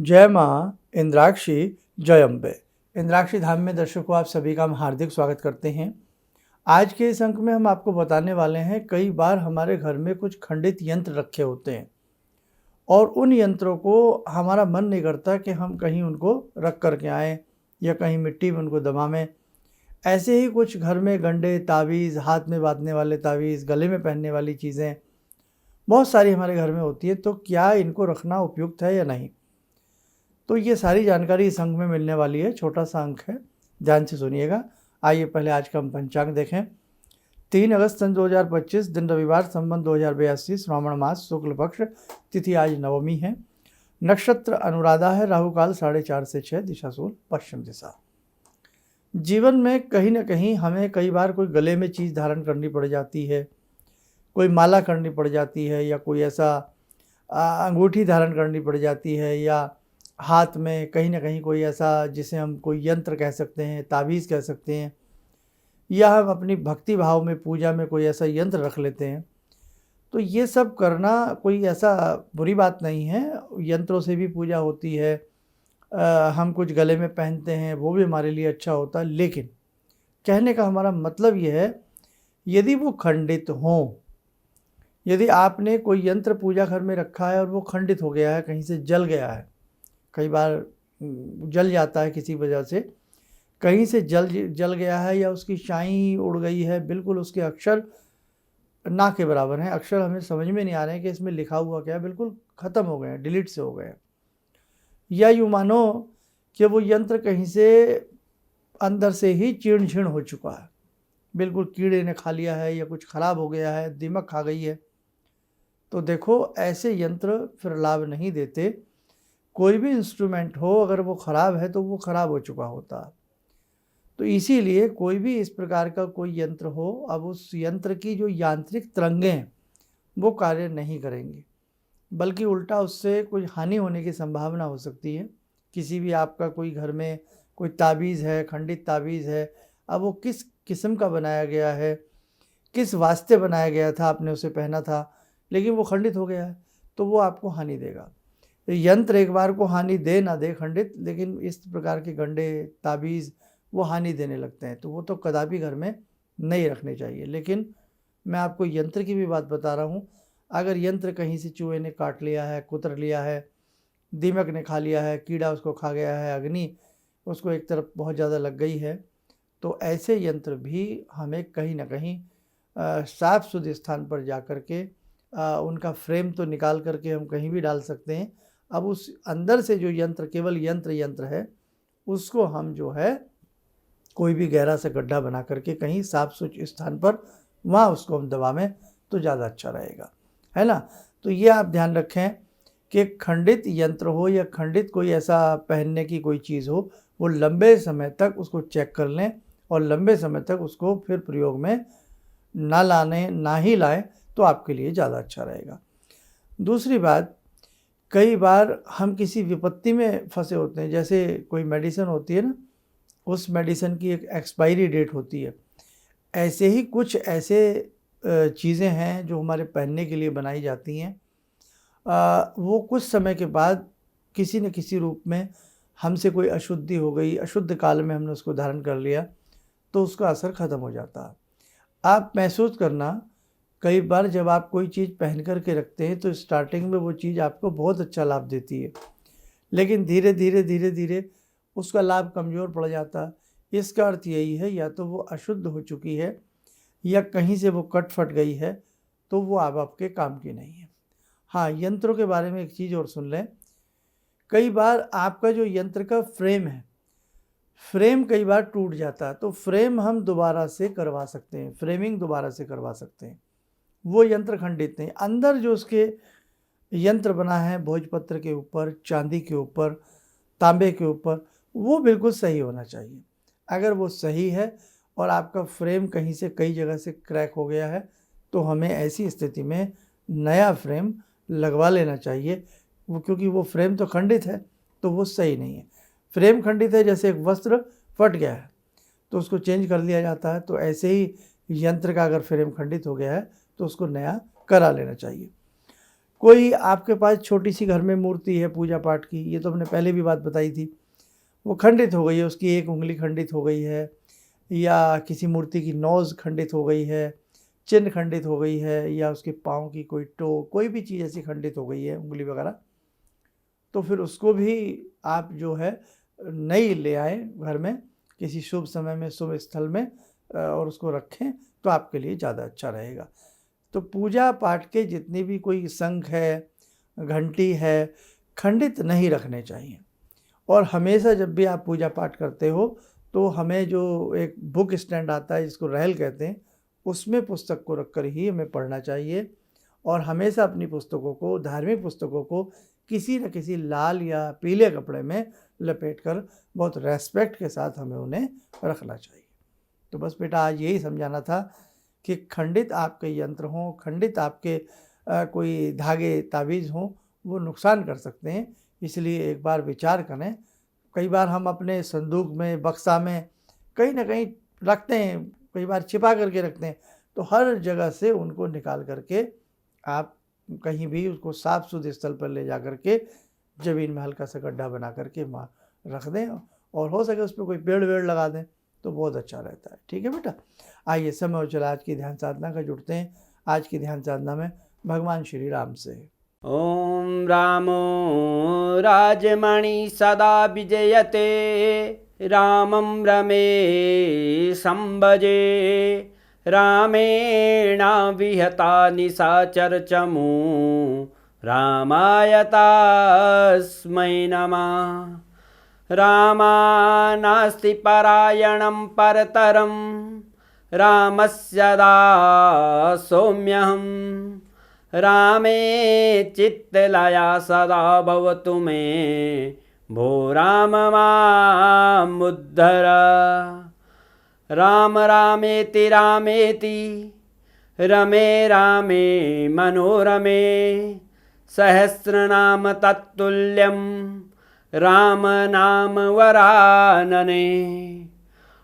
जय माँ इंद्राक्षी जय अम्बे। इंद्राक्षी धाम में दर्शकों आप सभी का हम हार्दिक स्वागत करते हैं। आज के इस अंक में हम आपको बताने वाले हैं, कई बार हमारे घर में कुछ खंडित यंत्र रखे होते हैं और उन यंत्रों को हमारा मन नहीं करता कि हम कहीं उनको रख करके आएँ या कहीं मिट्टी में उनको दबावें। ऐसे ही कुछ घर में गंडे, तावीज़, हाथ में बांधने वाले तावीज़, गले में पहनने वाली चीज़ें बहुत सारी हमारे घर में होती है। तो क्या इनको रखना उपयुक्त है या नहीं, तो ये सारी जानकारी इस अंक में मिलने वाली है। छोटा सा अंक है, ध्यान से सुनिएगा। आइए पहले आज का हम पंचांग देखें। 3 अगस्त सन 2025, दिन रविवार, संवत 2082, श्रावण मास, शुक्ल पक्ष, तिथि आज नवमी है, नक्षत्र अनुराधा है, राहु काल 4:30 से 6, दिशा सूर्य पश्चिम दिशा। जीवन में कहीं ना कहीं हमें कई बार कोई गले में चीज़ धारण करनी पड़ जाती है, कोई माला करनी पड़ जाती है, या कोई ऐसा अंगूठी धारण करनी पड़ जाती है, या हाथ में कहीं ना कहीं कोई ऐसा जिसे हम कोई यंत्र कह सकते हैं, ताबीज़ कह सकते हैं, या हम अपनी भक्ति भाव में पूजा में कोई ऐसा यंत्र रख लेते हैं। तो ये सब करना कोई ऐसा बुरी बात नहीं है, यंत्रों से भी पूजा होती है। हम कुछ गले में पहनते हैं, वो भी हमारे लिए अच्छा होता है। लेकिन कहने का हमारा मतलब ये है, यदि वो खंडित हों, यदि आपने कोई यंत्र पूजा घर में रखा है और वो खंडित हो गया है, कहीं से जल गया है, कई बार जल जाता है किसी वजह से, कहीं से जल गया है, या उसकी शाई उड़ गई है, बिल्कुल उसके अक्षर ना के बराबर हैं, अक्षर हमें समझ में नहीं आ रहे हैं कि इसमें लिखा हुआ क्या है, बिल्कुल ख़त्म हो गए हैं, डिलीट से हो गए हैं। या यूँ मानो कि वो यंत्र कहीं से अंदर से ही चीर्ण छीर्ण हो चुका है, बिल्कुल कीड़े ने खा लिया है, या कुछ ख़राब हो गया है, दीमक खा गई है। तो देखो, ऐसे यंत्र फिर लाभ नहीं देते। कोई भी इंस्ट्रूमेंट हो, अगर वो ख़राब है तो वो ख़राब हो चुका होता है। तो इसीलिए कोई भी इस प्रकार का कोई यंत्र हो, अब उस यंत्र की जो यांत्रिक तरंगें हैं वो कार्य नहीं करेंगी, बल्कि उल्टा उससे कोई हानि होने की संभावना हो सकती है। किसी भी आपका कोई घर में कोई ताबीज़ है, खंडित ताबीज़ है, अब वो किस किस्म का बनाया गया है, किस वास्ते बनाया गया था, आपने उसे पहना था, लेकिन वो खंडित हो गया है, तो वो आपको हानि देगा। यंत्र एक बार को हानि दे ना दे खंडित, लेकिन इस प्रकार के गंडे, ताबीज़ वो हानि देने लगते हैं, तो वो तो कदापि घर में नहीं रखने चाहिए। लेकिन मैं आपको यंत्र की भी बात बता रहा हूँ। अगर यंत्र कहीं से चूहे ने काट लिया है, कुतर लिया है, दीमक ने खा लिया है, कीड़ा उसको खा गया है, अग्नि उसको एक तरफ बहुत ज़्यादा लग गई है, तो ऐसे यंत्र भी हमें कहीं ना कहीं साफ शुद्ध स्थान पर जा कर के उनका फ्रेम तो निकाल करके हम कहीं भी डाल सकते हैं। अब उस अंदर से जो यंत्र, केवल यंत्र है, उसको हम जो है कोई भी गहरा सा गड्ढा बना करके कहीं साफ स्वच्छ स्थान पर वहाँ उसको हम दबावें तो ज़्यादा अच्छा रहेगा, है ना। तो ये आप ध्यान रखें कि खंडित यंत्र हो या खंडित कोई ऐसा पहनने की कोई चीज़ हो, वो लंबे समय तक उसको चेक कर लें और लंबे समय तक उसको फिर प्रयोग में ना ही लाएं, तो आपके लिए ज़्यादा अच्छा रहेगा। दूसरी बात, कई बार हम किसी विपत्ति में फंसे होते हैं, जैसे कोई मेडिसिन होती है ना, उस मेडिसिन की एक एक्सपायरी डेट होती है। ऐसे ही कुछ ऐसे चीज़ें हैं जो हमारे पहनने के लिए बनाई जाती हैं, वो कुछ समय के बाद किसी न किसी रूप में हमसे कोई अशुद्धि हो गई, अशुद्ध काल में हमने उसको धारण कर लिया, तो उसका असर ख़त्म हो जाता है। आप महसूस करना, कई बार जब आप कोई चीज़ पहन कर के रखते हैं तो स्टार्टिंग में वो चीज़ आपको बहुत अच्छा लाभ देती है, लेकिन धीरे धीरे उसका लाभ कमज़ोर पड़ जाता है। इसका अर्थ यही है, या तो वो अशुद्ध हो चुकी है, या कहीं से वो कट फट गई है, तो वो अब आपके काम की नहीं है। हाँ, यंत्रों के बारे में एक चीज़ और सुन लें। कई बार आपका जो यंत्र का फ्रेम है, फ्रेम कई बार टूट जाता है, तो फ्रेम हम दोबारा से करवा सकते हैं, फ्रेमिंग दोबारा से करवा सकते हैं। वो यंत्र खंडित नहीं, अंदर जो उसके यंत्र बना है भोजपत्र के ऊपर, चांदी के ऊपर, तांबे के ऊपर, वो बिल्कुल सही होना चाहिए। अगर वो सही है और आपका फ्रेम कहीं से कई जगह से क्रैक हो गया है, तो हमें ऐसी स्थिति में नया फ्रेम लगवा लेना चाहिए, वो क्योंकि वो फ्रेम तो खंडित है, तो वो सही नहीं है। फ्रेम खंडित है, जैसे एक वस्त्र फट गया है तो उसको चेंज कर लिया जाता है, तो ऐसे ही यंत्र का अगर फ्रेम खंडित हो गया है तो उसको नया करा लेना चाहिए। कोई आपके पास छोटी सी घर में मूर्ति है पूजा पाठ की, ये तो हमने पहले भी बात बताई थी, वो खंडित हो गई है, उसकी एक उंगली खंडित हो गई है, या किसी मूर्ति की नोज़ खंडित हो गई है, चिन्ह खंडित हो गई है, या उसके पाँव की कोई टो, कोई भी चीज़ ऐसी खंडित हो गई है, उंगली वगैरह, तो फिर उसको भी आप जो है नई ले आए घर में किसी शुभ समय में, शुभ स्थल में, और उसको रखें तो आपके लिए ज़्यादा अच्छा रहेगा। तो पूजा पाठ के जितनी भी कोई शंख है, घंटी है, खंडित नहीं रखने चाहिए। और हमेशा जब भी आप पूजा पाठ करते हो तो हमें जो एक बुक स्टैंड आता है जिसको रहल कहते हैं, उसमें पुस्तक को रखकर ही हमें पढ़ना चाहिए। और हमेशा अपनी पुस्तकों को, धार्मिक पुस्तकों को किसी न किसी लाल या पीले कपड़े में लपेटकर बहुत रेस्पेक्ट के साथ हमें उन्हें रखना चाहिए। तो बस बेटा आज यही समझाना था कि खंडित आपके यंत्र हों, खंडित आपके कोई धागे ताबीज़ हों, वो नुकसान कर सकते हैं, इसलिए एक बार विचार करें। कई बार हम अपने संदूक में, बक्सा में कहीं ना कहीं रखते हैं, कई बार छिपा करके रखते हैं, तो हर जगह से उनको निकाल करके आप कहीं भी उसको साफ सुथरे स्थल पर ले जा करके ज़मीन में हल्का सा गड्ढा बना करके रख दें, और हो सके उस पर कोई पेड़ वेड़ लगा दें तो बहुत अच्छा रहता है। ठीक है बेटा, आइए समय हो चला आज की ध्यान साधना का जुड़ते हैं। आज की ध्यान साधना में भगवान श्री राम से। ओम रामो राजमणि सदा विजयते, रामं रमे संभजे, रामेण विहता निशाचर चमू, रामाय तस्मै नमः। रामानास्ति परायणं परतरं, रामस्य दासोऽम्यहम्। रामे चित्तलया सदा भवतु मे, भो राम मामुद्धर। राम रामेति रामेति, रमे रामे मनोरमे, सहस्रनाम तत्तुल्यं, राम नाम वरानने।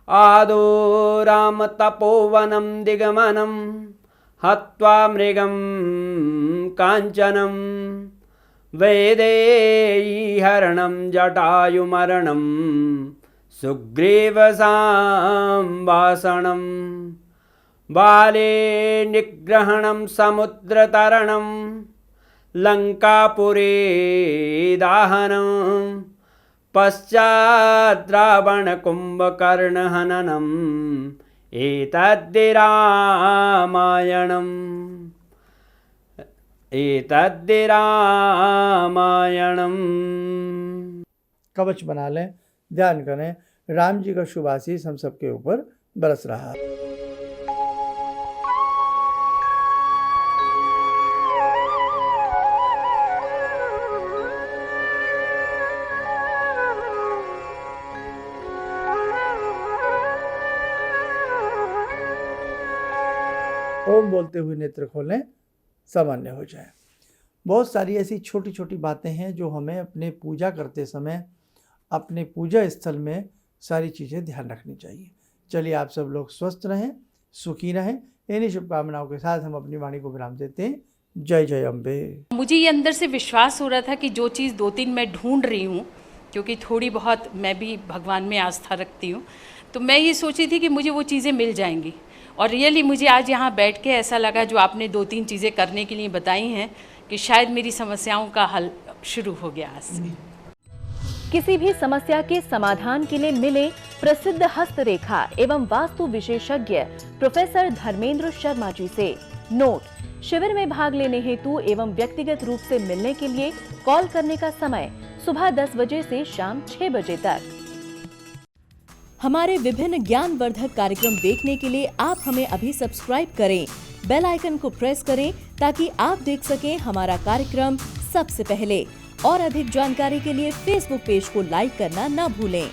आदो राम तपोवनं दिगमनं, हत्वा मृगं काञ्चनं, वैदेहीहरणं जटायुमरणं, सुग्रीवसंवासनं। बाले निग्रहणं समुद्रतरणं, लङ्कापुरे दाहनं, पश्चात् रावणकुम्भकर्णहननम्, एतद्धि रामायणम्। कवच बना लें, ध्यान करें, राम जी का शुभ आशीष हम सबके ऊपर बरस रहा है। ओम बोलते हुए नेत्र खोलें, सामान्य हो जाए। बहुत सारी ऐसी छोटी छोटी बातें हैं जो हमें अपने पूजा करते समय, अपने पूजा स्थल में सारी चीज़ें ध्यान रखनी चाहिए। चलिए आप सब लोग स्वस्थ रहें, सुखी रहें। इन्हीं शुभकामनाओं के साथ हम अपनी वाणी को विराम देते हैं। जय जय अम्बे। मुझे ये अंदर से विश्वास हो रहा था कि जो चीज़ 2-3 मैं ढूंढ रही हूँ, क्योंकि थोड़ी बहुत मैं भी भगवान में आस्था रखती हूँ, तो मैं ये सोची थी कि मुझे वो चीज़ें मिल जाएंगी। और रियली मुझे आज यहाँ बैठ के ऐसा लगा, जो आपने 2-3 चीज़ें करने के लिए बताई हैं, कि शायद मेरी समस्याओं का हल शुरू हो गया आज से। किसी भी समस्या के समाधान के लिए मिले प्रसिद्ध हस्तरेखा एवं वास्तु विशेषज्ञ प्रोफेसर धर्मेंद्र शर्मा जी से। नोट: शिविर में भाग लेने हेतु एवं व्यक्तिगत रूप से मिलने के लिए कॉल करने का समय सुबह 10 बजे से शाम 6 बजे तक। हमारे विभिन्न ज्ञानवर्धक कार्यक्रम देखने के लिए आप हमें अभी सब्सक्राइब करें, बेल आइकन को प्रेस करें ताकि आप देख सकें हमारा कार्यक्रम सबसे पहले। और अधिक जानकारी के लिए फेसबुक पेज को लाइक करना न भूलें।